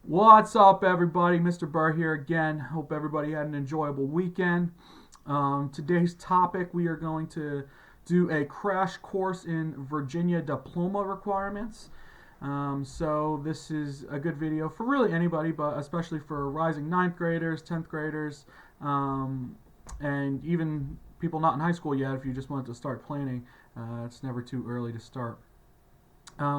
What's up, everybody? Mr. Burr here again. Hope everybody had an enjoyable weekend. Today's topic, we are going to do a crash course in Virginia diploma requirements. So this is a good video for really anybody, but especially for rising ninth graders, 10th graders, and even people not in high school yet. If you just wanted to start planning, it's never too early to start.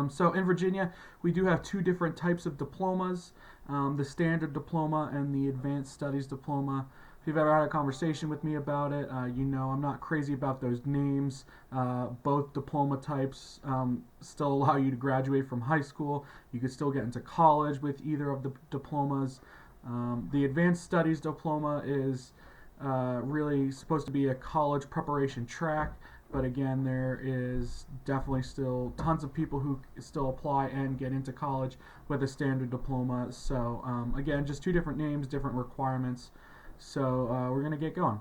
So in Virginia, we do have two different types of diplomas, the standard diploma and the advanced studies diploma. If you've ever had a conversation with me about it, you know I'm not crazy about those names. Both diploma types still allow you to graduate from high school. You could still get into college with either of the diplomas. The advanced studies diploma is really supposed to be a college preparation track. But again, there is definitely still tons of people who still apply and get into college with a standard diploma. So again, just two different names, different requirements. So we're going to get going.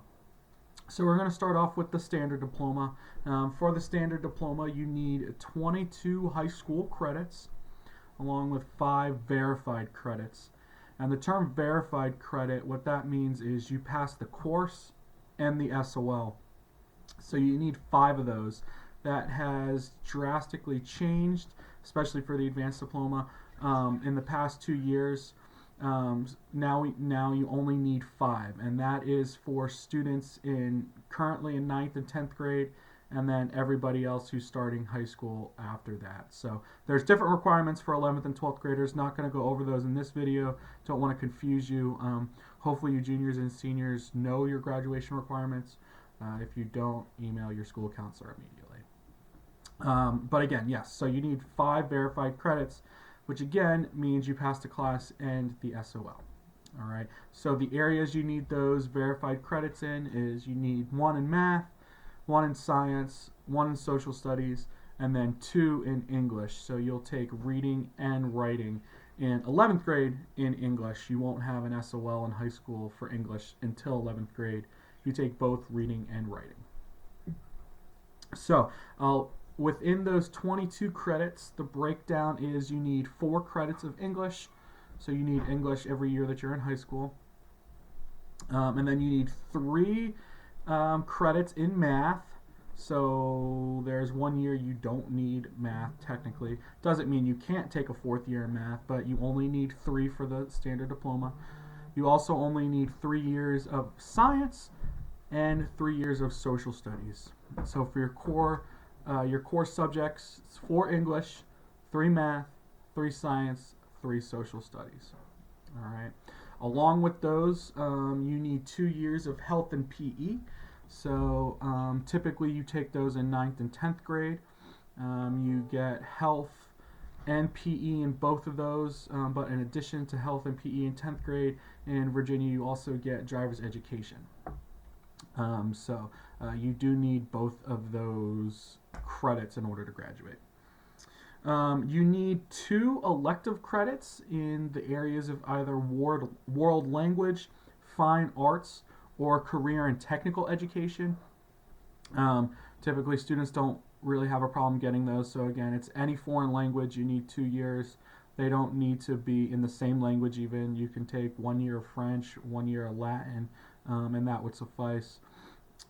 So we're going to start off with the standard diploma. For the standard diploma, you need 22 high school credits along with 5 verified credits. And the term verified credit, what that means is you pass the course and the SOL. So you need 5 of those. That has drastically changed, especially for the advanced diploma, in the past 2 years. Now you only need 5, and that is for students currently in ninth and 10th grade, and then everybody else who's starting high school after that. So there's different requirements for 11th and 12th graders. Not going to go over those in this video. Don't want to confuse you. Hopefully you juniors and seniors know your graduation requirements. If you don't, email your school counselor immediately. But again, yes, so you need 5 verified credits, which again means you pass the class and the SOL. All right, so the areas you need those verified credits in is you need 1 in math, 1 in science, 1 in social studies, and then 2 in English. So you'll take reading and writing in 11th grade in English. You won't have an SOL in high school for English until 11th grade. You take both reading and writing. So within those 22 credits, the breakdown is you need 4 credits of English. So you need English every year that you're in high school. And then you need 3 credits in math. So there's 1 year you don't need math technically. Doesn't mean you can't take a 4th year in math, but you only need 3 for the standard diploma. You also only need 3 years of science and 3 years of social studies. So for your core subjects, it's 4 English, 3 math, 3 science, 3 social studies. All right. Along with those, you need 2 years of health and PE. So typically you take those in 9th and 10th grade. You get health and PE in both of those, but in addition to health and PE in 10th grade, in Virginia you also get driver's education. So you do need both of those credits in order to graduate. You need 2 elective credits in the areas of either world language, fine arts, or career and technical education. Typically students don't really have a problem getting those. So again, it's any foreign language, you need 2 years. They don't need to be in the same language even. You can take 1 year of French, 1 year of Latin, and that would suffice.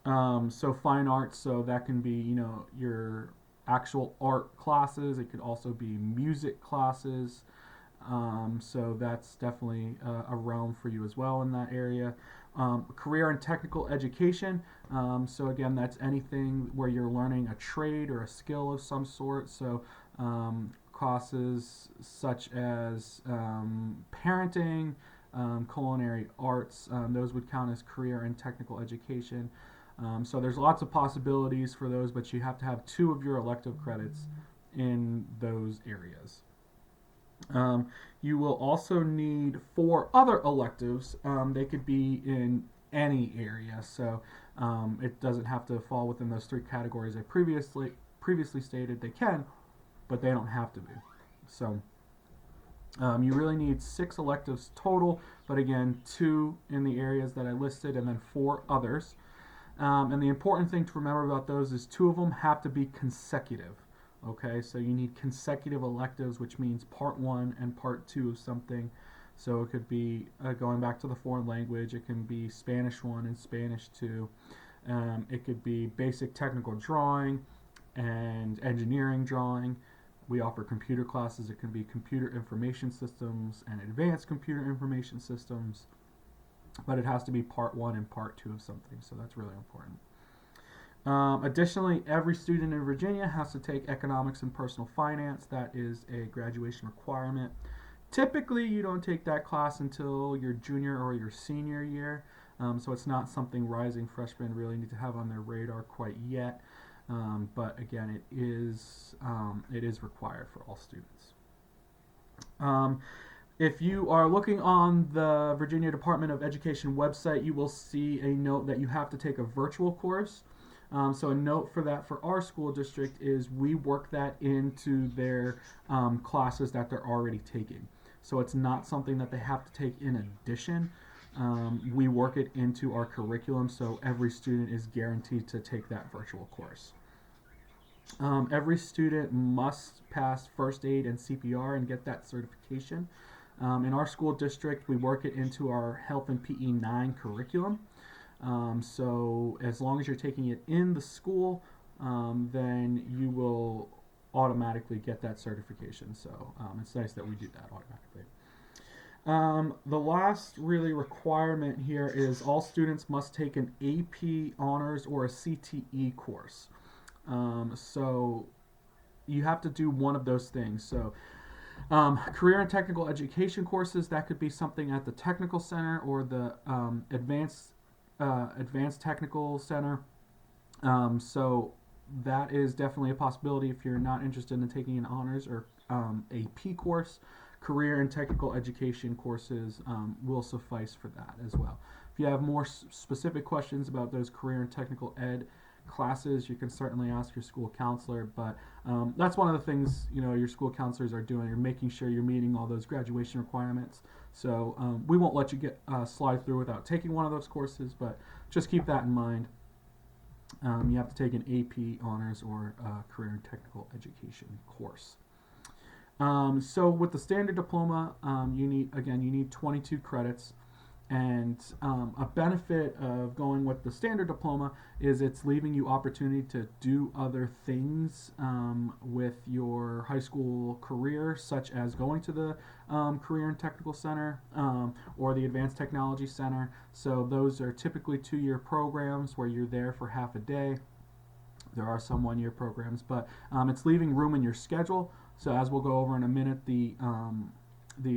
So fine arts, so that can be, your actual art classes. It could also be music classes. So that's definitely a realm for you as well in that area. Career and technical education. So again, that's anything where you're learning a trade or a skill of some sort. So classes such as parenting, culinary arts, those would count as career and technical education. So there's lots of possibilities for those, but you have to have 2 of your elective credits in those areas. You will also need 4 other electives. They could be in any area, so it doesn't have to fall within those 3 categories I previously stated. They can, but they don't have to be. So you really need 6 electives total, but again, 2 in the areas that I listed, and then 4 others. And the important thing to remember about those is 2 of them have to be consecutive. Okay, so you need consecutive electives, which means part 1 and part 2 of something. So it could be going back to the foreign language. It can be Spanish 1 and Spanish 2. It could be basic technical drawing and engineering drawing. We offer computer classes. It can be computer information systems and advanced computer information systems. But it has to be part 1 and part 2 of something, so that's really important. Additionally, every student in Virginia has to take economics and personal finance. That is a graduation requirement. Typically, you don't take that class until your junior or your senior year, so it's not something rising freshmen really need to have on their radar quite yet. But again, it is required for all students. If you are looking on the Virginia Department of Education website, you will see a note that you have to take a virtual course. So a note for that for our school district is we work that into their classes that they're already taking. So it's not something that they have to take in addition. We work it into our curriculum, so every student is guaranteed to take that virtual course. Every student must pass first aid and CPR and get that certification. In our school district, we work it into our Health and PE 9 curriculum. So as long as you're taking it in the school, then you will automatically get that certification. So it's nice that we do that automatically. The last really requirement here is all students must take an AP honors or a CTE course. So you have to do one of those things. So career and technical education courses, that could be something at the technical center or the advanced technical center. So that is definitely a possibility if you're not interested in taking an honors or AP course. Career and technical education courses will suffice for that as well. If you have more specific questions about those career and technical ed classes, you can certainly ask your school counselor, but that's one of the things your school counselors are doing. You're making sure you're meeting all those graduation requirements. So we won't let you slide through without taking one of those courses, but just keep that in mind. You have to take an AP honors or career and technical education course. So with the standard diploma, you need 22 credits. And a benefit of going with the standard diploma is it's leaving you opportunity to do other things with your high school career, such as going to the Career and Technical Center or the Advanced Technology Center. So those are typically 2-year programs where you're there for half a day. There are some 1-year programs, but it's leaving room in your schedule. So as we'll go over in a minute, the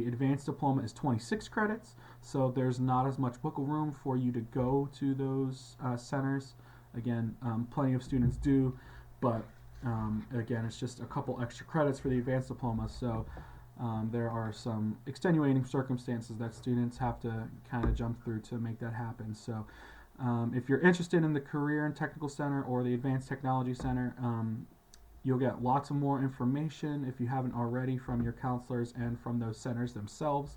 advanced diploma is 26 credits, so there's not as much wiggle room for you to go to those centers. Again, plenty of students do, but again, it's just a couple extra credits for the advanced diploma, so there are some extenuating circumstances that students have to kind of jump through to make that happen. So if you're interested in the Career and Technical Center or the Advanced Technology Center, you'll get lots of more information if you haven't already from your counselors and from those centers themselves.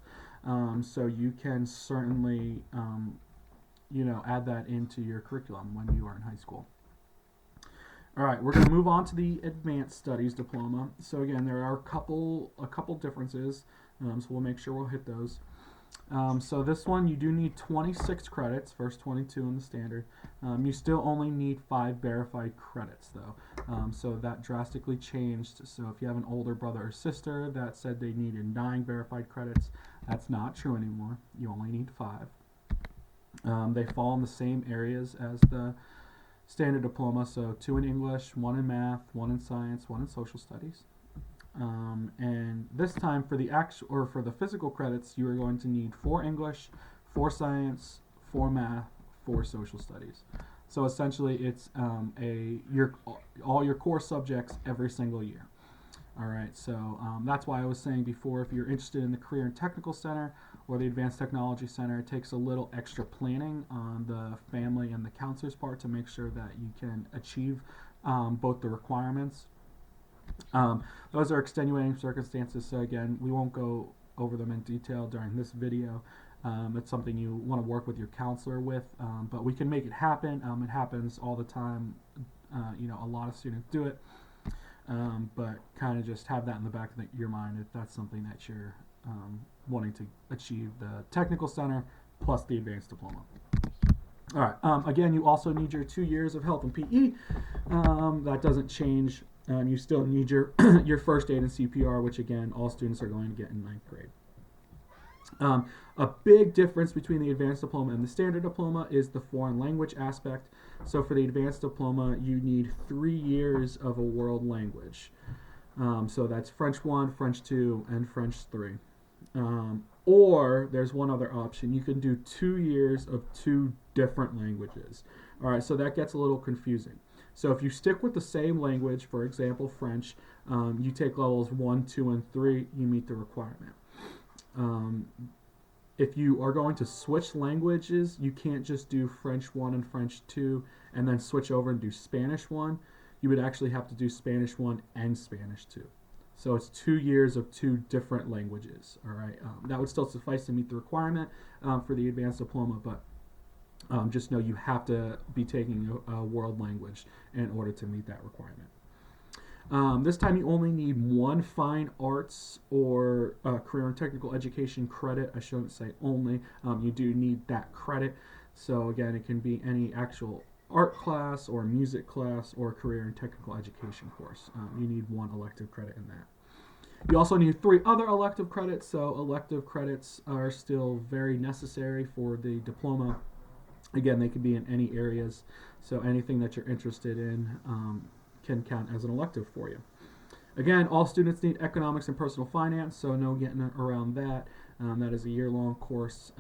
So you can certainly, add that into your curriculum when you are in high school. All right, we're going to move on to the Advanced Studies Diploma. So again, there are a couple differences, so we'll make sure we'll hit those. So this one, you do need 26 credits, first 22 in the standard. You still only need 5 verified credits, though. So that drastically changed. So if you have an older brother or sister that said they needed 9 verified credits, that's not true anymore. You only need 5. They fall in the same areas as the standard diploma, so 2 in English, 1 in math, 1 in science, 1 in social studies. And this time for the physical credits, you are going to need 4 English, 4 science, 4 math, 4 social studies. So essentially, it's all your core subjects every single year. All right, so that's why I was saying before, if you're interested in the Career and Technical Center or the Advanced Technology Center, it takes a little extra planning on the family and the counselor's part to make sure that you can achieve both the requirements. Those are extenuating circumstances, so again, we won't go over them in detail during this video. It's something you want to work with your counselor with, but we can make it happen. It happens all the time. A lot of students do it, but kind of just have that in the back of your mind if that's something that you're wanting to achieve the technical center plus the advanced diploma. All right. Again, you also need your 2 years of health and PE. That doesn't change. You still need your your first aid and CPR, which again, all students are going to get in 9th grade. A big difference between the advanced diploma and the standard diploma is the foreign language aspect. So for the advanced diploma, you need 3 years of a world language. So that's French 1, French 2, and French 3. Or there's one other option. You can do 2 years of 2 different languages. All right, so that gets a little confusing. So if you stick with the same language, for example, French, you take levels 1, 2, and 3, you meet the requirement. If you are going to switch languages, you can't just do French 1 and French 2 and then switch over and do Spanish 1. You would actually have to do Spanish 1 and Spanish 2. So it's 2 years of 2 different languages. All right, that would still suffice to meet the requirement for the advanced diploma, but just know you have to be taking a world language in order to meet that requirement. This time you only need 1 fine arts or career and technical education credit. I shouldn't say only. You do need that credit. So again, it can be any actual art class or music class or career and technical education course. You need 1 elective credit in that. You also need 3 other elective credits. So elective credits are still very necessary for the diploma. Again, they could be in any areas. So anything that you're interested in can count as an elective for you. Again, all students need economics and personal finance, so no getting around that. That is a year-long course,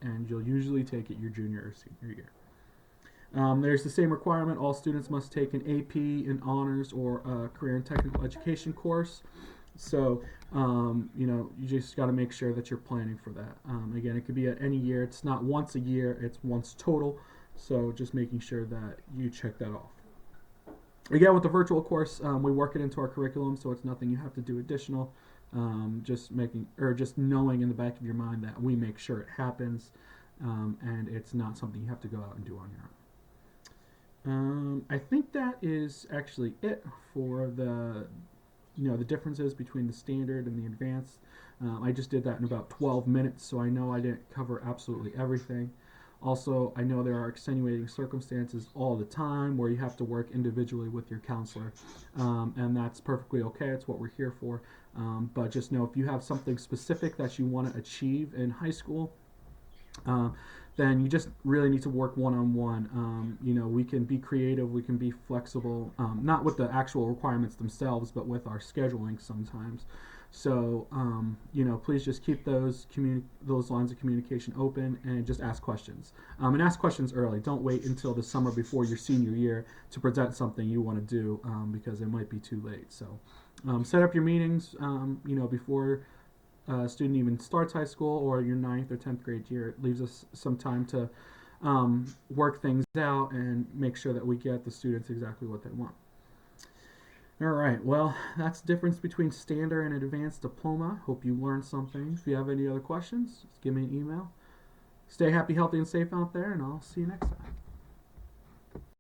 and you'll usually take it your junior or senior year. There's the same requirement. All students must take an AP, an honors, or a career and technical education course. So, you just got to make sure that you're planning for that. Again, it could be at any year. It's not once a year, it's once total. So just making sure that you check that off. Again, with the virtual course, we work it into our curriculum, so it's nothing you have to do additional. Just knowing in the back of your mind that we make sure it happens, and it's not something you have to go out and do on your own. I think that is actually it for the differences between the standard and the advanced. I just did that in about 12 minutes, so I know I didn't cover absolutely everything. Also, I know there are extenuating circumstances all the time where you have to work individually with your counselor, and that's perfectly okay. It's what we're here for. But just know if you have something specific that you want to achieve in high school, then you just really need to work one-on-one. We can be creative, we can be flexible, not with the actual requirements themselves, but with our scheduling sometimes. So, please just keep those lines of communication open and just ask questions. And ask questions early. Don't wait until the summer before your senior year to present something you want to do because it might be too late. So, set up your meetings, before a student even starts high school or your 9th or 10th grade year. It leaves us some time to work things out and make sure that we get the students exactly what they want. All right, well, that's the difference between standard and advanced diploma. Hope you learned something. If you have any other questions, just give me an email. Stay happy, healthy, and safe out there, and I'll see you next time.